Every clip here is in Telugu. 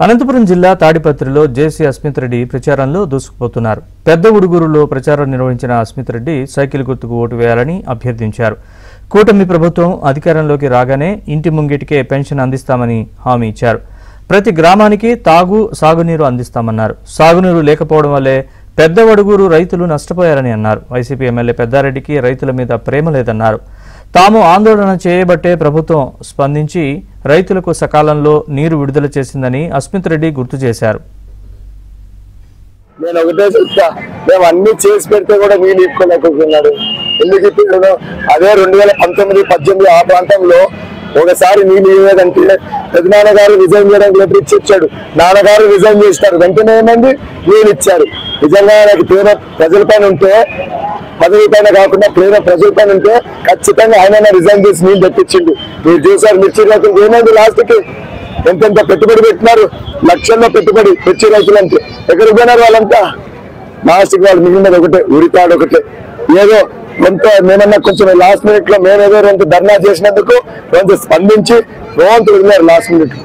అనంతపురం జిల్లా తాడిపత్రిలో జేసీ అస్మిత్ రెడ్డి ప్రచారంలో దూసుకుపోతున్నారు. పెద్ద ఉడుగురులో ప్రచారం నిర్వహించిన అస్మిత్ రెడ్డి సైకిల్ గుర్తుకు ఓటు వేయాలని అభ్యర్థించారు. కూటమి ప్రభుత్వం అధికారంలోకి రాగానే ఇంటి ముంగిటికే పెన్షన్ అందిస్తామని హామీ ఇచ్చారు. ప్రతి గ్రామానికి సాగునీరు అందిస్తామన్నారు. సాగునీరు లేకపోవడం వల్లే పెద్ద ఉడుగురు రైతులు నష్టపోయారని అన్నారు. వైసీపీ ఎమ్మెల్యే పెద్దారెడ్డికి రైతుల మీద ప్రేమ లేదన్నారు. తాము ఆందోళన చేయబట్టే ప్రభుత్వం స్పందించి రైతులకు సకాలంలో నీరు విడుదల చేసిందని అస్మిత్ రెడ్డి గుర్తు చేశారు. నేను ఒకటే చెప్తా, మేము అన్ని చేసి పెడితే కూడా నీళ్ళు ఇప్పుకోలేకపోతున్నాడు. ఎందుకు ఇప్పుడు అదే 2019-18 ఆ ప్రాంతంలో ఒకసారి నీళ్ళు ఇవ్వదంటే పెద్దనాన్నగారు రిజైన్ చేయడానికి లెటర్ ఇచ్చాడు. నాన్నగారు రిజైన్ చేస్తారు, వెంటనే ఏమైంది నీళ్ళు ఇచ్చారు. నిజంగా నాకు ప్రేమ ప్రజల పైన ఉంటే, పదవి పైన కాకుండా ప్రేమ ప్రజల పైన ఉంటే ఖచ్చితంగా ఆయన రిజైన్ చేసి నీళ్ళు తెప్పించిండు. మీరు చూసారు మిర్చి రైతులు ఏమైంది, లాస్ట్ కి ఎంతెంత పెట్టుబడి పెట్టినారు, లక్షల్లో పెట్టుబడి మిర్చి రైతులంటే ఎక్కడికి పోయినారు వాళ్ళంతా. లాస్ట్ కి వాళ్ళు మిగిలినది ఒకటే, ఉరితాడు ఒకటే. ఏదో కొంత మేమన్నా కొంచెం లాస్ట్ మినిట్ లో మేమేదో రెండు ధర్నా చేసినందుకు కొంత స్పందించి రోంత వదిలేరు లాస్ట్ మినిట్.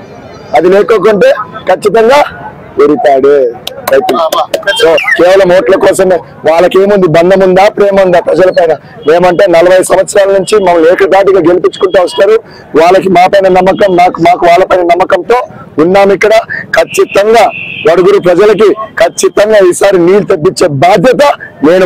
అది లేకోకుంటే ఖచ్చితంగా ఉరితాడే. సో కేవలం ఓట్ల కోసమే వాళ్ళకేముంది, బంధం ఉందా, ప్రేమ ఉందా ప్రజల పైన? ఏమంటే 40 సంవత్సరాల నుంచి మమ్మల్ని ఏకదాటిగా గెలిపించుకుంటూ వస్తారు. వాళ్ళకి మా పైన నమ్మకం, మాకు వాళ్ళ పైన నమ్మకంతో ఉన్నాం ఇక్కడ. ఖచ్చితంగా వడుగురు ప్రజలకి ఖచ్చితంగా ఈసారి నీళ్లు తెప్పించే బాధ్యత నేను